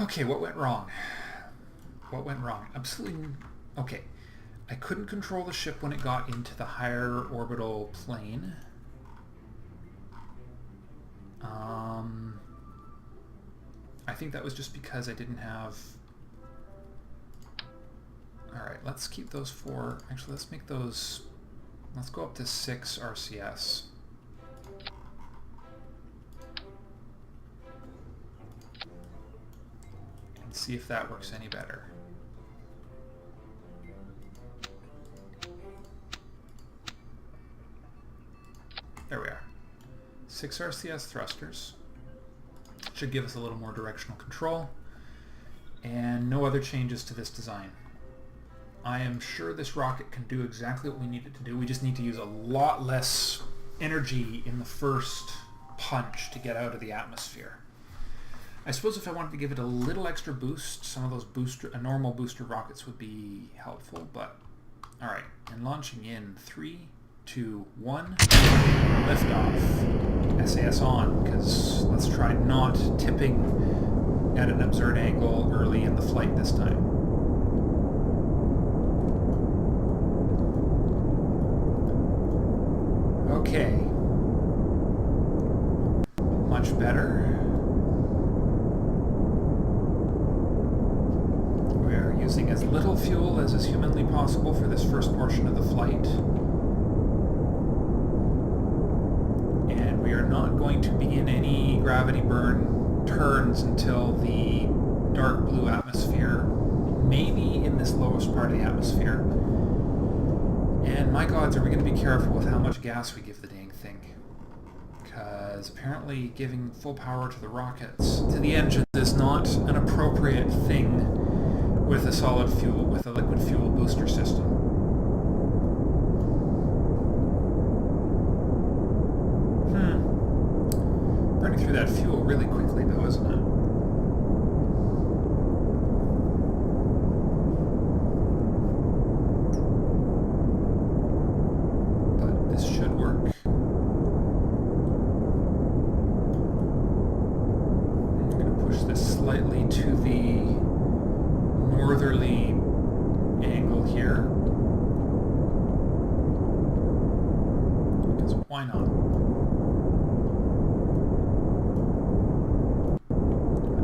Okay, what went wrong? What went wrong? Absolutely... Okay. I couldn't control the ship when it got into the higher orbital plane. I think that was just because I didn't have... Alright, let's keep those 4. Actually, let's make those... Let's go up to 6 RCS. And see if that works any better. There we are. 6 RCS thrusters. Should give us a little more directional control. And no other changes to this design. I am sure this rocket can do exactly what we need it to do. We just need to use a lot less energy in the first punch to get out of the atmosphere. I suppose if I wanted to give it a little extra boost, some of those normal booster rockets would be helpful, but alright. And launching in 3, 2, 1, liftoff. SAS on, because let's try not tipping at an absurd angle early in the flight this time. Okay. Much better. We are using as little fuel as is humanly possible for this first portion of the flight. And we are not going to begin any gravity burn turns until the dark blue atmosphere, maybe in this lowest part of the atmosphere. And my gods, are we going to be careful with how much gas we give the dang thing. Because apparently giving full power to the rockets, to the engines, is not an appropriate thing with a solid fuel, with a liquid fuel booster system. Burning through that fuel really quickly though, isn't it? Slightly to the northerly angle here. Because why not?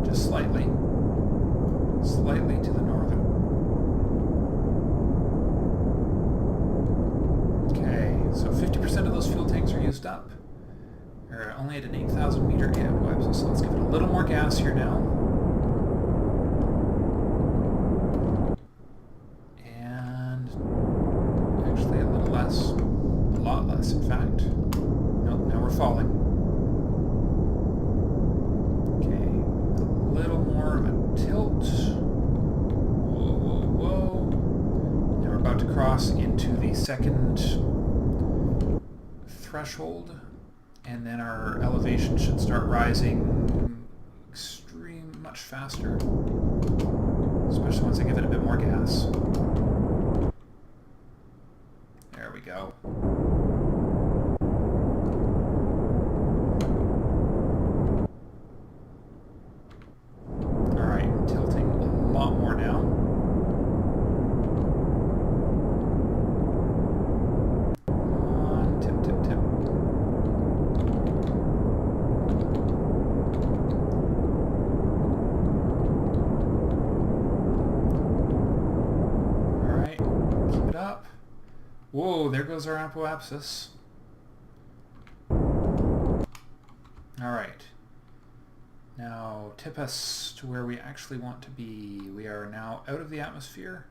Just slightly. Slightly to the northern. Okay, so 50% of those fuel tanks are used up. We're only at an 8,000 meter gap, so let's give it a little more gas here now. And actually a little less, a lot less in fact. Nope, now we're falling. Okay, a little more of a tilt. Whoa, whoa, whoa. Now we're about to cross into the second threshold. And then our elevation should start rising much faster. Especially once I give it a bit more gas. There we go. Alright, tilting a lot more now. Whoa, there goes our apoapsis. Alright. Now, tip us to where we actually want to be. We are now out of the atmosphere,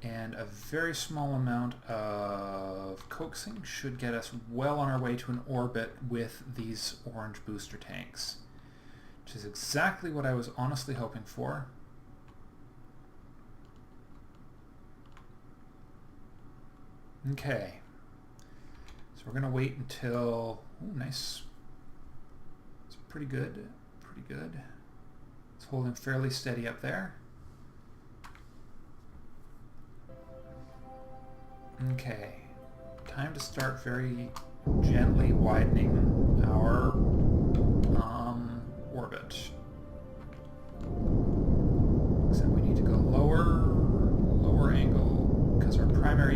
and a very small amount of coaxing should get us well on our way to an orbit with these orange booster tanks, which is exactly what I was honestly hoping for. Okay, so we're going to wait until, oh nice, it's pretty good, pretty good. It's holding fairly steady up there. Okay, time to start very gently widening our orbit.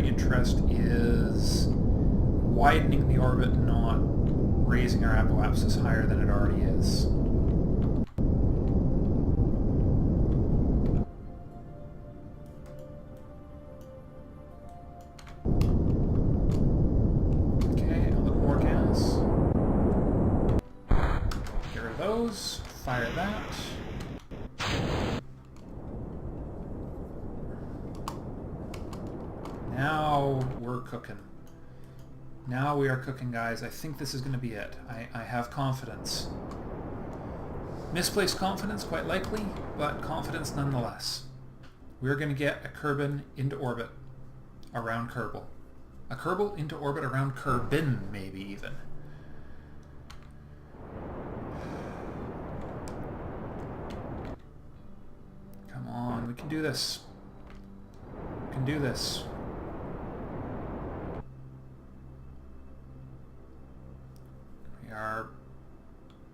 primary interest is widening the orbit, not raising our apoapsis higher than it already is. Okay, a little more gas. Get rid of those. Fire that. Now we're cooking. Now we are cooking, guys. I think this is going to be it. I have confidence. Misplaced confidence, quite likely, but confidence nonetheless. We're going to get a Kerbin into orbit around Kerbal. A Kerbal into orbit around Kerbin, maybe even. Come on, we can do this. We can do this.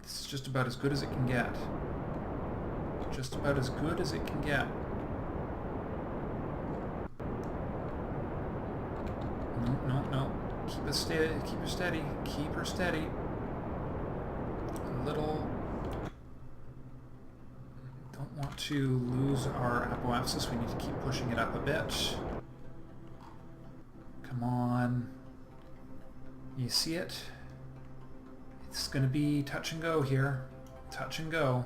This is just about as good as it can get. Just about as good as it can get. No, no, no. Keep it steady. Keep her steady. Keep her steady. A little. Don't want to lose our apoapsis. We need to keep pushing it up a bit. Come on. You see it? It's going to be touch and go here. Touch and go.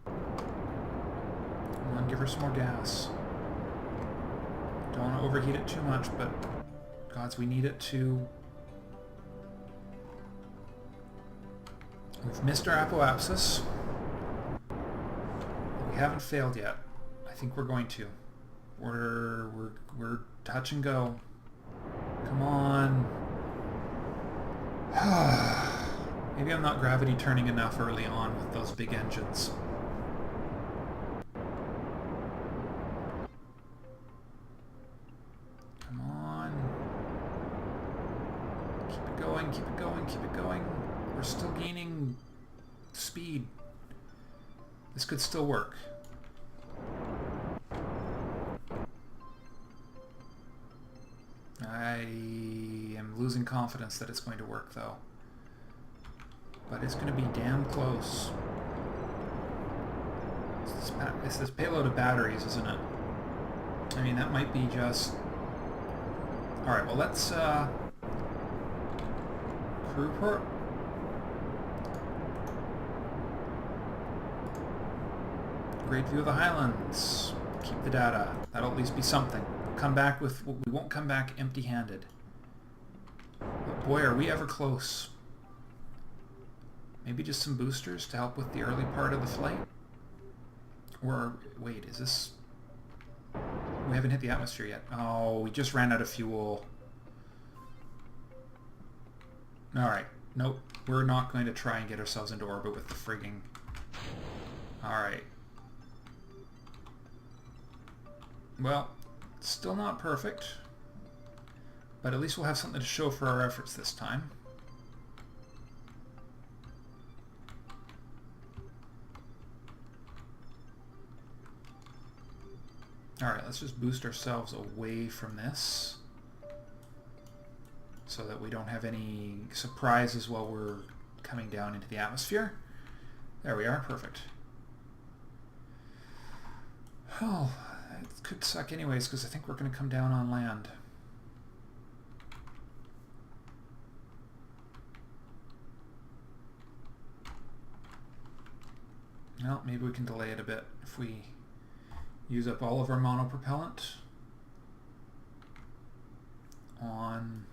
Come on, give her some more gas. Don't want to overheat it too much, but gods, we need it to... We've missed our apoapsis. We haven't failed yet. I think we're going to. We're touch and go. Come on. Maybe I'm not gravity turning enough early on with those big engines. Come on. Keep it going, keep it going, keep it going. We're still gaining speed. This could still work. I am losing confidence that it's going to work, though. But it's going to be damn close. It's this payload of batteries, isn't it? I mean, that might be just... Alright, well, let's... Crew port? Great view of the Highlands. Keep the data. That'll at least be something. Come back with... We won't come back empty-handed. But boy, are we ever close. Maybe just some boosters to help with the early part of the flight? Or... Wait, is this... We haven't hit the atmosphere yet. Oh, we just ran out of fuel. Alright. Nope. We're not going to try and get ourselves into orbit with the frigging... Alright. Well... Still not perfect, but at least we'll have something to show for our efforts this time. Alright, let's just boost ourselves away from this so that we don't have any surprises while we're coming down into the atmosphere. There we are, perfect. Oh, it could suck anyways, because I think we're going to come down on land. Well, maybe we can delay it a bit if we use up all of our monopropellant on...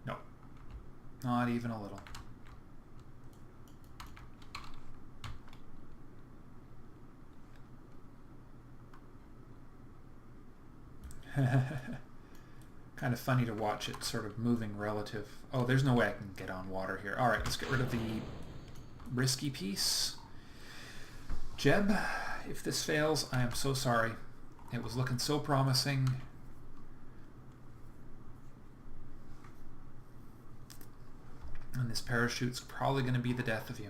No, not even a little. Kind of funny to watch it sort of moving relative. Oh, there's no way I can get on water here. Alright, let's get rid of the risky piece. Jeb, if this fails, I am so sorry. It was looking so promising. And this parachute's probably going to be the death of you.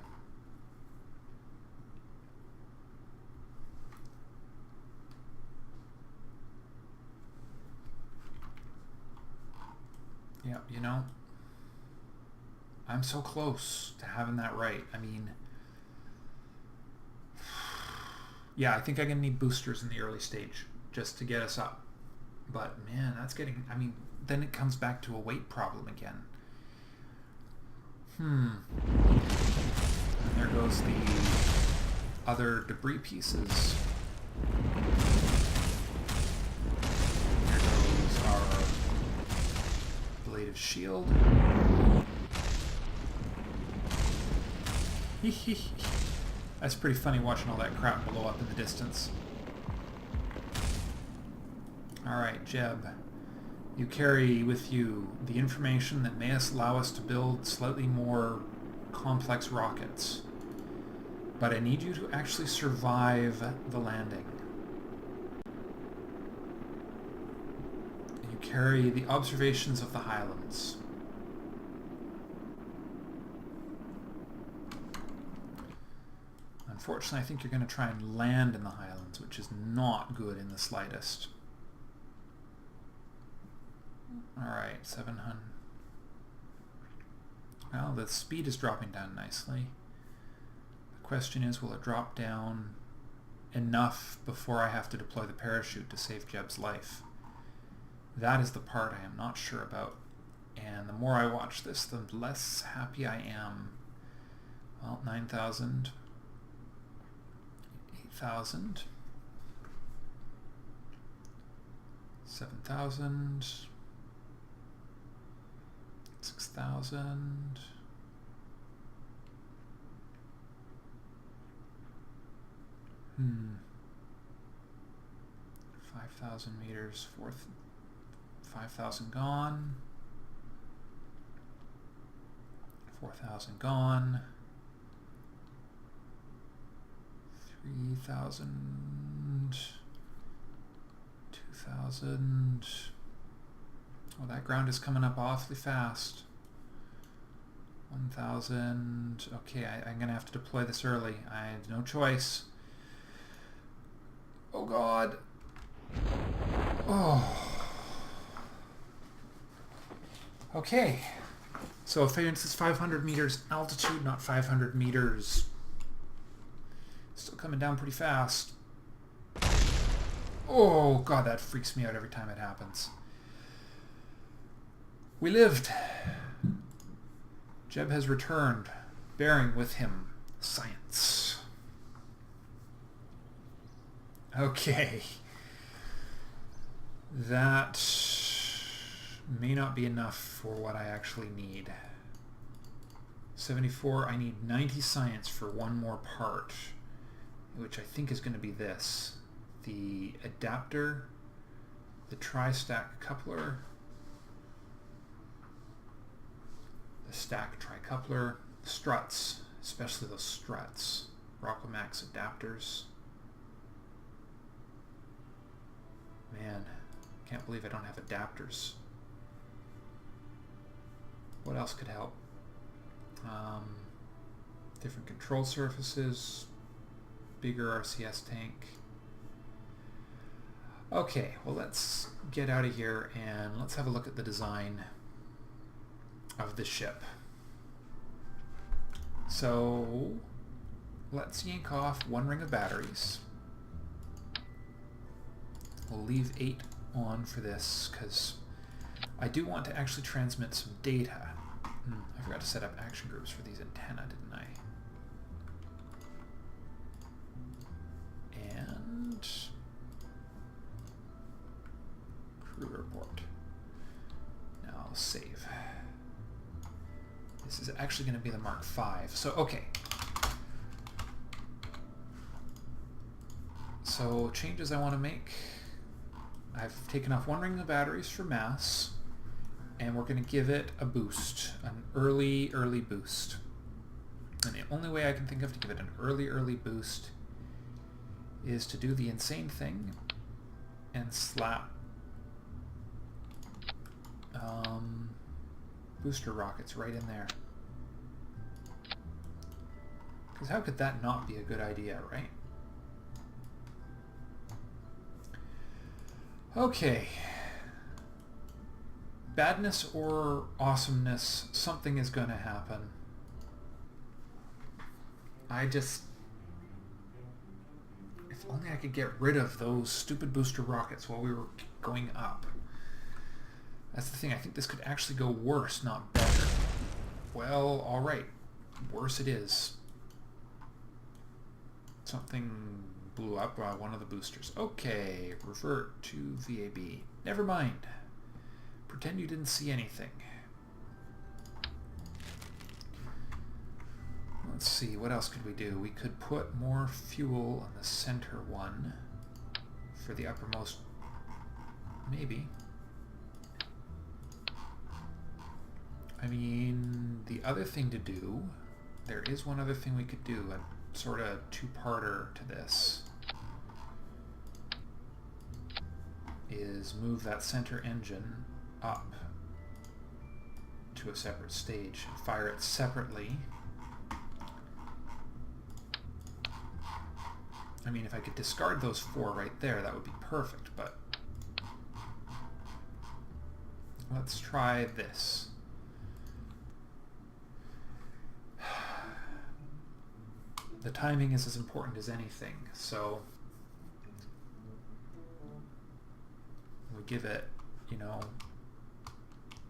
Yep, you know, I'm so close to having that right. I mean, yeah, I think I'm going to need boosters in the early stage just to get us up. But man, that's getting, I mean, then it comes back to a weight problem again. And there goes the other debris pieces. There goes our blade of shield. That's pretty funny watching all that crap blow up in the distance. Alright, Jeb. You carry with you the information that may allow us to build slightly more complex rockets. But I need you to actually survive the landing. You carry the observations of the Highlands. Unfortunately, I think you're going to try and land in the Highlands, which is not good in the slightest. Alright, 700. Well, the speed is dropping down nicely. The question is, will it drop down enough before I have to deploy the parachute to save Jeb's life? That is the part I am not sure about. And the more I watch this, the less happy I am. Well, 9,000. 8,000. 7,000. 6,000. Hmm. 5,000 meters. 5,000 gone. 4,000 gone. 3,000. 2,000. Oh, that ground is coming up awfully fast. 1,000. Okay, I'm going to have to deploy this early. I have no choice. Oh, God. Oh. Okay. So if it's 500 meters altitude, not 500 meters. Still coming down pretty fast. Oh, God, that freaks me out every time it happens. We lived. Jeb has returned, bearing with him science. Okay. That may not be enough for what I actually need. 74, I need 90 science for one more part, which I think is going to be this. The adapter, the tri-stack coupler, the stack tri-coupler, struts, especially those struts, Rockomax adapters. Man, can't believe I don't have adapters. What else could help? Different control surfaces, bigger RCS tank. Okay, well, let's get out of here and let's have a look at the design of the ship. So let's yank off one ring of batteries. We'll leave 8 on for this because I do want to actually transmit some data. I forgot to set up action groups for these antennae, didn't I? And crew report. Now I'll save. This is actually going to be the Mark V. So, okay. So, changes I want to make. I've taken off one ring of batteries for mass, and we're going to give it a boost, an early boost. And the only way I can think of to give it an early boost is to do the insane thing and slap booster rockets right in there. Because how could that not be a good idea, right? Okay. badness or awesomeness, something is going to happen. If only I could get rid of those stupid booster rockets while we were going up. That's the thing, I think this could actually go worse, not better. Well, alright. Worse it is. Something blew up one of the boosters. Okay, revert to VAB. Never mind. Pretend you didn't see anything. Let's see, what else could we do? We could put more fuel on the center one for the uppermost. Maybe. I mean, the other thing to do, there is one other thing we could do, a sort of two-parter to this, is move that center engine up to a separate stage and fire it separately. I mean, if I could discard those 4 right there, that would be perfect, but let's try this. The timing is as important as anything, so we give it,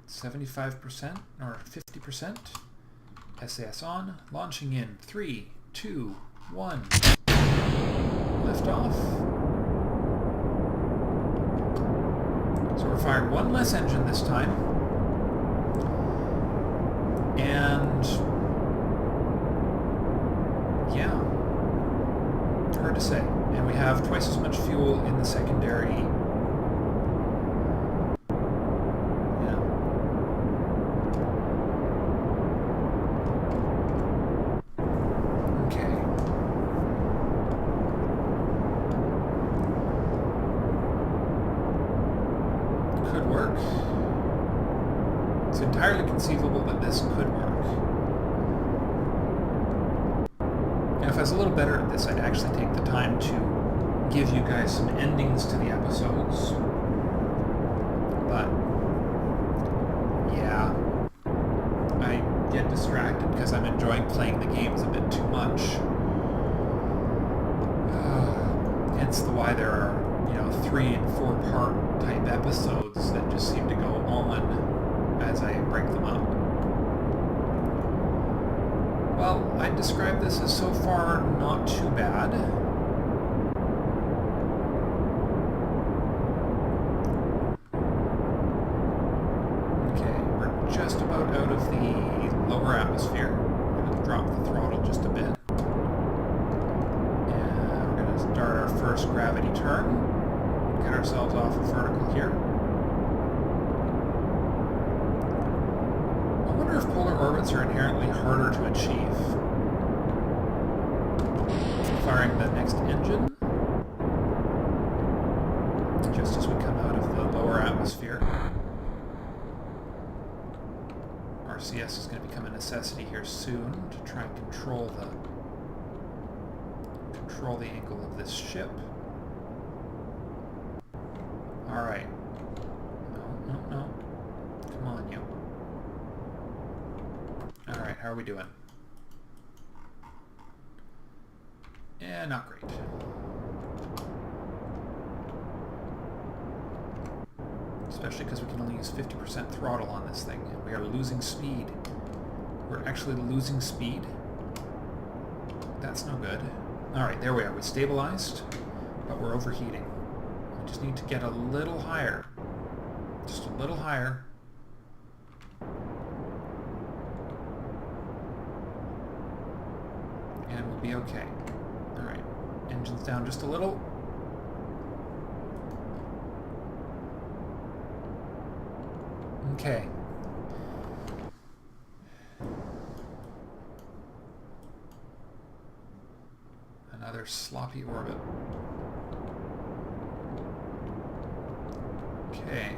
75% or 50%. SAS on, launching in 3, 2, 1. Lift off. So we're firing one less engine this time. And yeah, hard to say. And we have twice as much fuel in the secondary. Yeah. Okay. Could work. It's entirely conceivable that this could work. And if I was a little better at this, I'd actually take the time to give you guys some endings to the episodes. But, yeah, I get distracted because I'm enjoying playing the games a bit too much. Hence why there are, 3 and 4 part type episodes that just seem to go on as I break them up. Well, I'd describe this as so far not too bad. Okay, we're just about out of the lower atmosphere. We're going to drop the throttle just a bit. And we're going to start our first gravity turn. Get ourselves off of vertical here. I wonder if polar orbits are inherently harder to achieve. Firing the next engine. Just as we come out of the lower atmosphere. RCS is going to become a necessity here soon to try and control the angle of this ship. Alright. No. Come on, you. Alright, how are we doing? Yeah, not great. Especially because we can only use 50% throttle on this thing, and we are losing speed. We're actually losing speed. That's no good. Alright, there we are. We stabilized, but we're overheating. We just need to get a little higher. Just a little higher. And we'll be okay. Alright, engine's down just a little. Okay. Another sloppy orbit. Okay.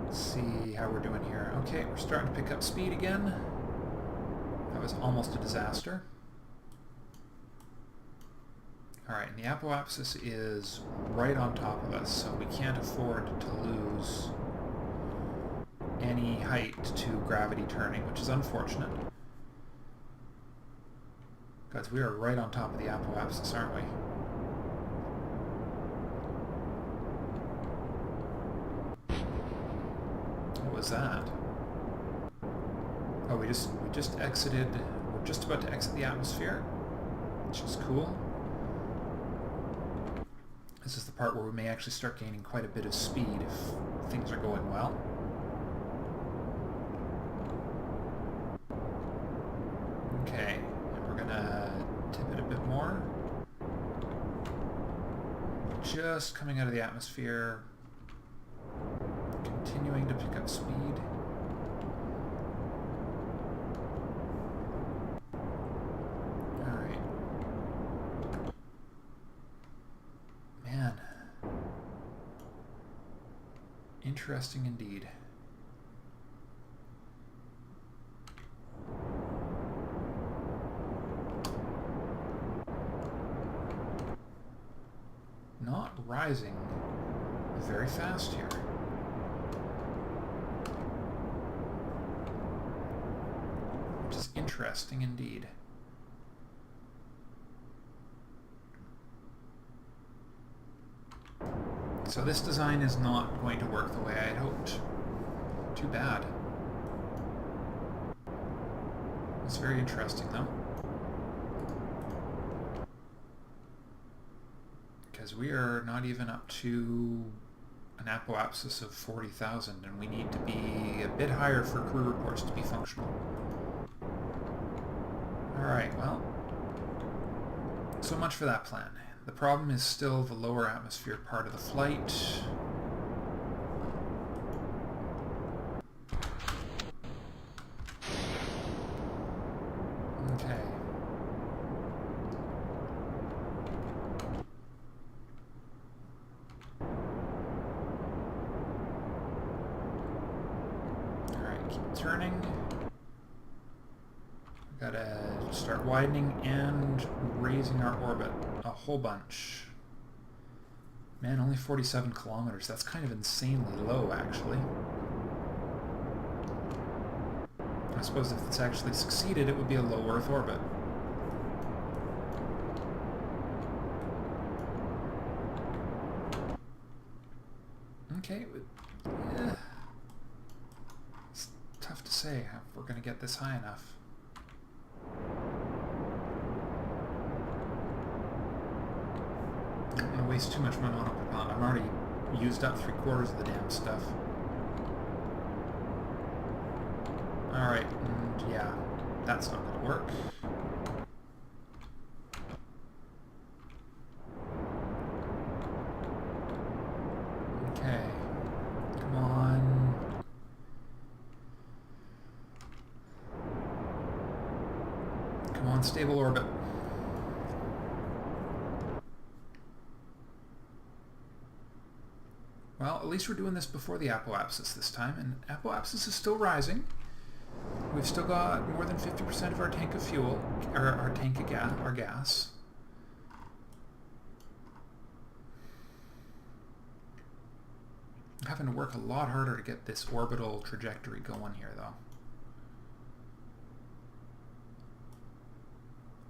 Let's see how we're doing here. Okay, we're starting to pick up speed again. That was almost a disaster. Alright, and the apoapsis is right on top of us, so we can't afford to lose any height to gravity turning, which is unfortunate. Guys, we are right on top of the apoapsis, aren't we? What was that? Oh, we just exited. We're just about to exit the atmosphere, which is cool. This is the part where we may actually start gaining quite a bit of speed if things are going well. Okay, and we're gonna tip it a bit more. Just coming out of the atmosphere, continuing to pick up speed. Alright. Man. Interesting indeed. Not rising very fast here. Which is interesting indeed. So this design is not going to work the way I had hoped. Too bad. It's very interesting though. Because we are not even up to an apoapsis of 40,000, and we need to be a bit higher for crew reports to be functional. Alright, well, so much for that plan. The problem is still the lower atmosphere part of the flight. Okay. Turning. Gotta start widening and raising our orbit a whole bunch. Man, only 47 kilometers. That's kind of insanely low, actually. I suppose if it's actually succeeded, it would be a low Earth orbit. Okay. Yeah. Tough to say if we're going to get this high enough. I don't want to waste too much monopropellant. I've already used up 3/4 of the damn stuff. Alright, and yeah, that's not going to work. Okay, come on. Come on, stable orbit. Well, at least we're doing this before the apoapsis this time, and apoapsis is still rising. We've still got more than 50% of our tank of fuel, or our tank of gas. I'm having to work a lot harder to get this orbital trajectory going here, though.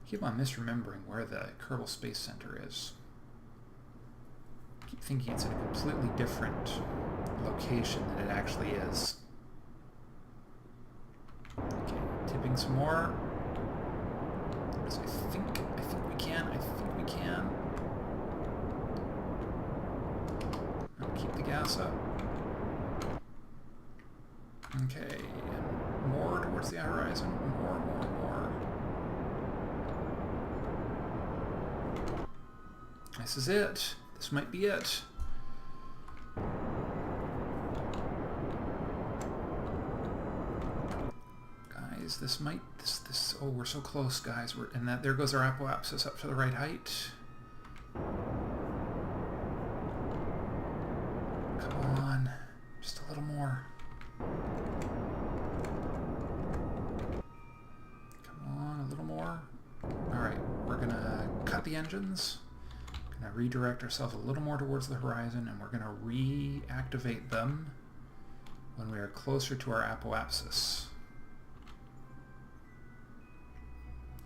Keep on misremembering where the Kerbal Space Center is. I keep thinking it's in a completely different location than it actually is. Okay, tipping some more. So I think we can. I'll keep the gas up. Okay, and more towards the horizon. More. This is it. This might be it. Guys, this might... Oh, we're so close, guys. There goes our apoapsis up to the right height. Come on. Just a little more. Come on, a little more. Alright, we're gonna cut the engines. Gonna redirect ourselves a little more towards the horizon, and we're gonna reactivate them when we are closer to our apoapsis.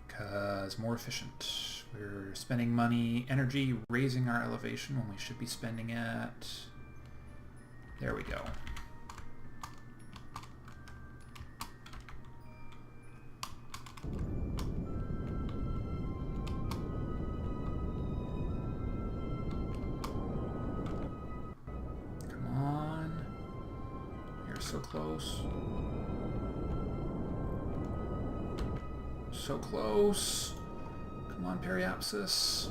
Because more efficient. We're spending money, energy, raising our elevation when we should be spending it. There we go. Come on. You're so close. So close. Come on, periapsis.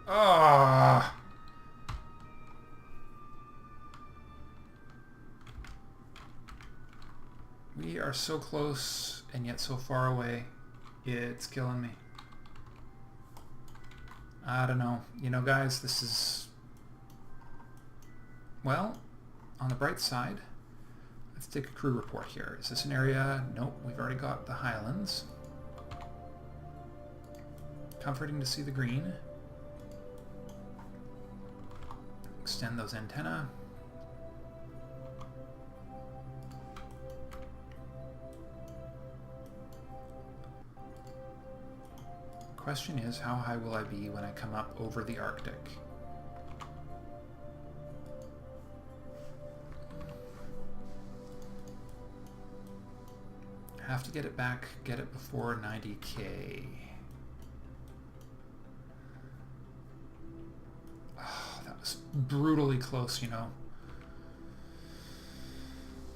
Ah! We are so close and yet so far away. It's killing me. I don't know. You know, guys, this is... Well, on the bright side, let's take a crew report here. Is this an area? Nope, we've already got the Highlands. Comforting to see the green. Extend those antennae. Question is, how high will I be when I come up over the Arctic? Have to get it back, get it before 90K. Oh, that was brutally close, you know.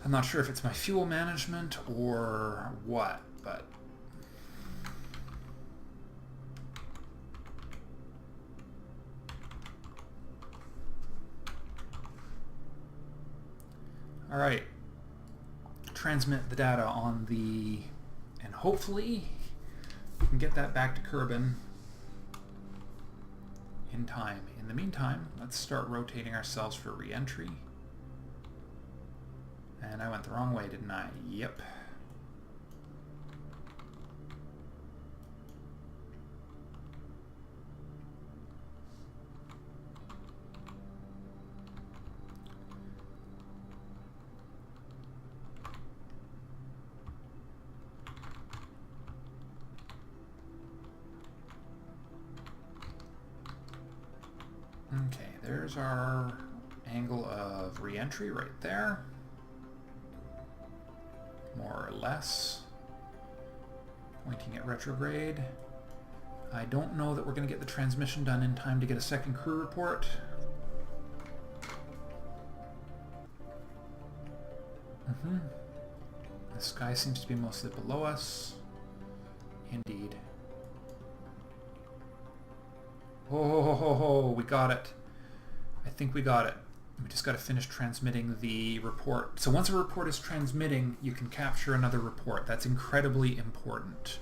I'm not sure if it's my fuel management or what, but... All right. Transmit the data on the... And hopefully we can get that back to Kerbin in time. In the meantime, let's start rotating ourselves for re-entry. And I went the wrong way, didn't I? Yep. Okay, there's our angle of re-entry right there. More or less. Pointing at retrograde. I don't know that we're going to get the transmission done in time to get a second crew report. The sky seems to be mostly below us. Indeed. Oh, we got it. I think we got it. We just got to finish transmitting the report. So once a report is transmitting, you can capture another report. That's incredibly important.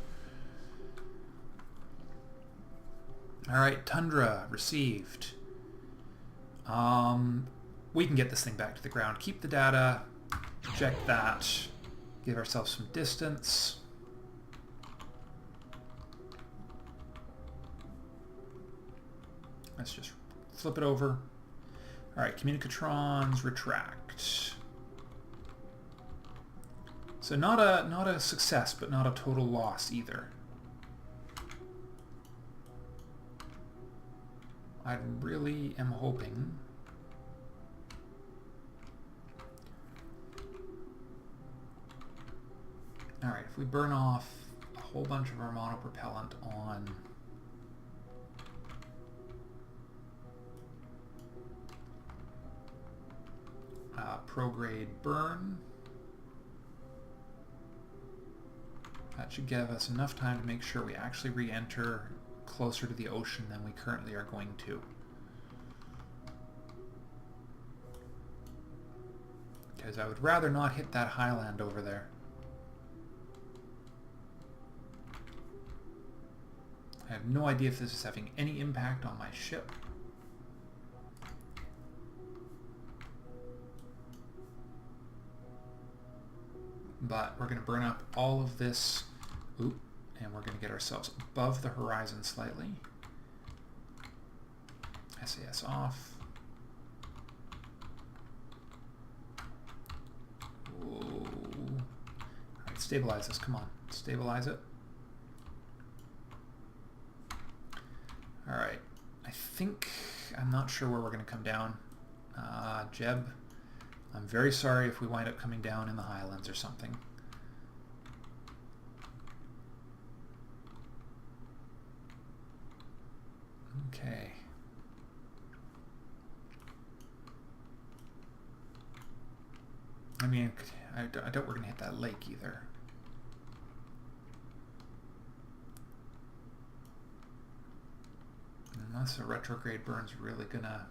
All right, Tundra received. We can get this thing back to the ground. Keep the data. Check that. Give ourselves some distance. Let's just flip it over. All right, communicatrons retract. So not a success, but not a total loss either. I really am hoping. All right, if we burn off a whole bunch of our monopropellant on prograde burn. That should give us enough time to make sure we actually re-enter closer to the ocean than we currently are going to. Because I would rather not hit that highland over there. I have no idea if this is having any impact on my ship. But we're going to burn up all of this, and we're going to get ourselves above the horizon slightly. SAS off. Whoa. Alright, stabilize this, come on. Stabilize it. Alright, I'm not sure where we're going to come down. Jeb, I'm very sorry if we wind up coming down in the Highlands or something. Okay. I mean, I doubt we're going to hit that lake either. Unless a retrograde burn's really gonna...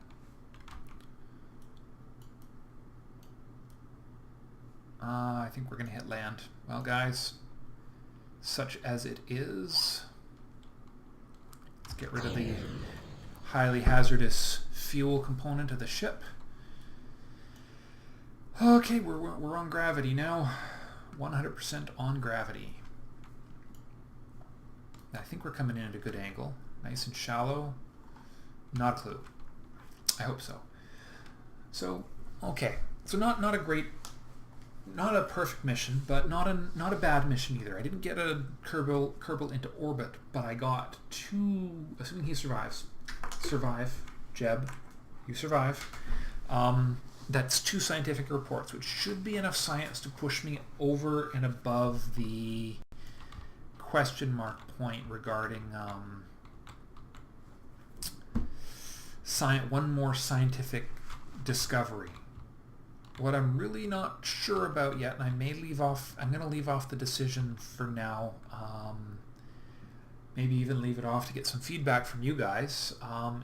I think we're gonna hit land. Well, guys, such as it is, let's get rid of the highly hazardous fuel component of the ship. Okay, we're on gravity now. 100% on gravity. I think we're coming in at a good angle. Nice and shallow. Not a clue. I hope so. So, okay. So not a great, not a perfect mission, but not a bad mission either. I didn't get a Kerbal into orbit, but I got two, assuming he survives. Survive, Jeb. You survive. That's 2 scientific reports, which should be enough science to push me over and above the question mark point regarding one more scientific discovery. What I'm really not sure about yet, and I'm going to leave off the decision for now, maybe even leave it off to get some feedback from you guys,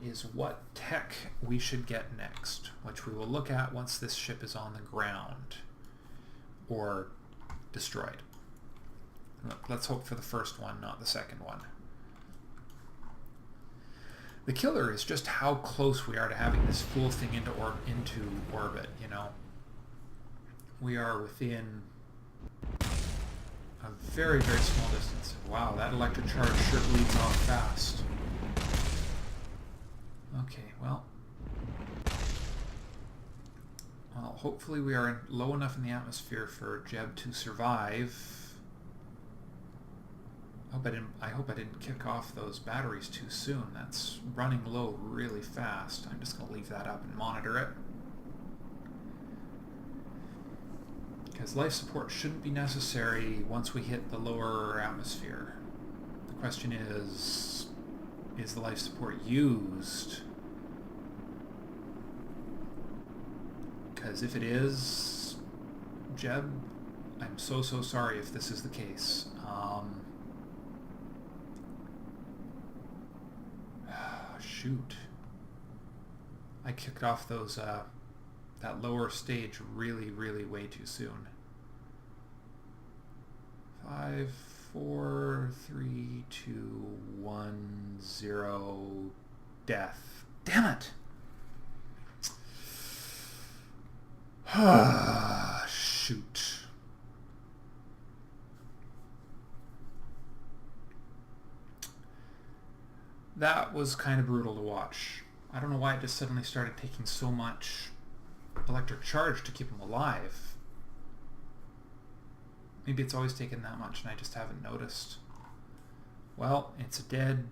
is what tech we should get next, which we will look at once this ship is on the ground or destroyed. Let's hope for the first one, not the second one. The killer is just how close we are to having this full thing into orbit, you know. We are within a very, very small distance. Wow, that electric charge sure bleeds off fast. Okay, well, hopefully we are low enough in the atmosphere for Jeb to survive. I hope I didn't kick off those batteries too soon. That's running low really fast. I'm just going to leave that up and monitor it. Because life support shouldn't be necessary once we hit the lower atmosphere. The question is the life support used? Because if it is, Jeb, I'm so sorry if this is the case. Shoot. I kicked off those that lower stage really way too soon. 5, 4, 3, 2, 1, 0, death. Damn it! Shoot. That was kind of brutal to watch. I don't know why it just suddenly started taking so much electric charge to keep him alive. Maybe it's always taken that much and I just haven't noticed. Well, it's dead.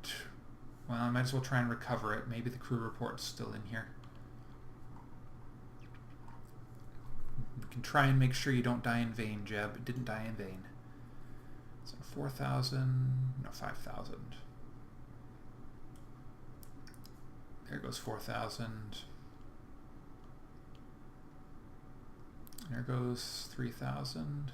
Well, I might as well try and recover it. Maybe the crew report's still in here. You can try and make sure you don't die in vain, Jeb. It didn't die in vain. So 4,000, no, 5,000. There goes 4,000. There goes 3,000.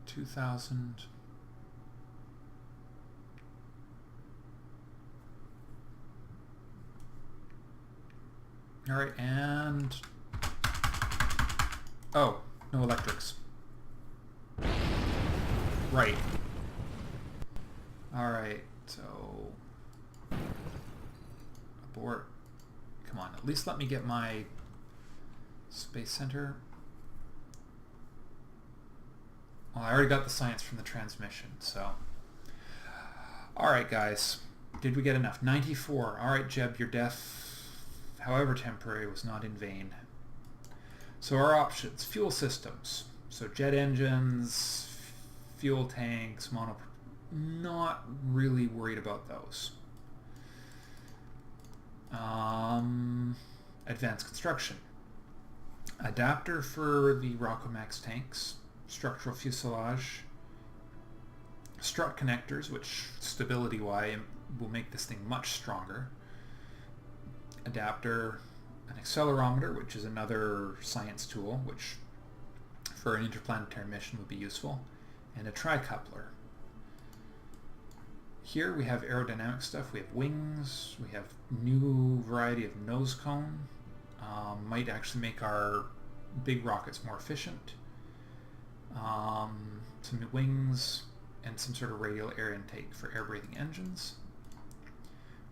$2,000. All right, and oh, no electrics. Right. All right, so abort. Come on, at least let me get my space center. Well, I already got the science from the transmission, so Alright guys, did we get enough? 94. Alright Jeb, your death, however temporary, was not in vain. So our options, fuel systems. So jet engines, fuel tanks, not really worried about those. Advanced construction. Adapter for the Rockomax tanks, structural fuselage, strut connectors, which stability-wise will make this thing much stronger. Adapter, an accelerometer, which is another science tool, which for an interplanetary mission would be useful, and a tricoupler. Here we have aerodynamic stuff. We have wings, we have new variety of nose cone, might actually make our big rockets more efficient. Some new wings, and some sort of radial air intake for air-breathing engines.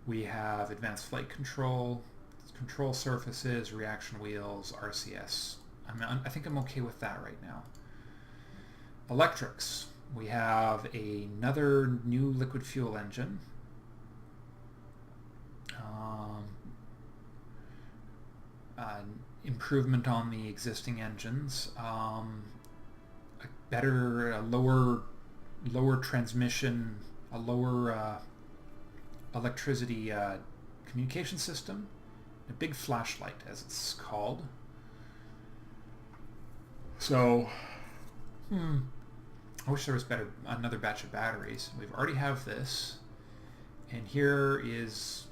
We have advanced flight control, control surfaces, reaction wheels, RCS. I think I'm okay with that right now. Electrics. We have another new liquid fuel engine. Improvement on the existing engines. A lower transmission, a lower electricity communication system, a big flashlight, as it's called. So, I wish there was another batch of batteries. We've already have this, and here is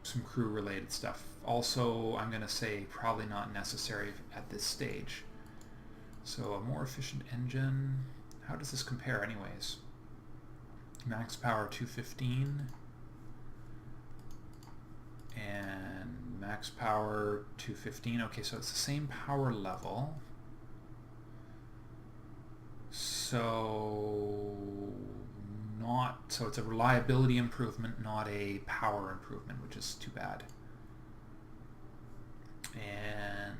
some crew-related stuff. Also, I'm going to say probably not necessary at this stage. So, a more efficient engine. How does this compare anyways? Max power 215 and max power 215. Okay, so it's the same power level. So it's a reliability improvement, not a power improvement, which is too bad. And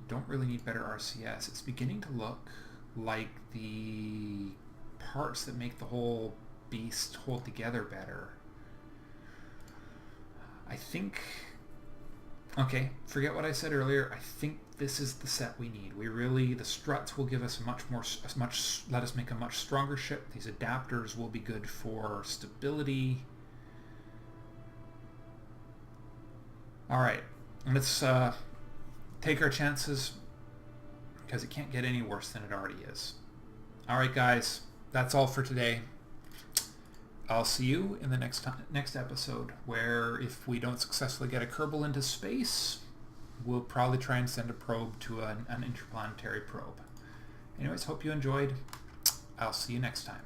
don't really need better RCS. It's beginning to look like the parts that make the whole beast hold together better. I think, okay, forget what I said earlier. I think this is the set we need. The struts will give us let us make a much stronger ship. These adapters will be good for stability. All right, let's take our chances, because it can't get any worse than it already is. All right, guys, that's all for today. I'll see you in the next episode, where if we don't successfully get a Kerbal into space, we'll probably try and send a probe to an interplanetary probe. Anyways, hope you enjoyed. I'll see you next time.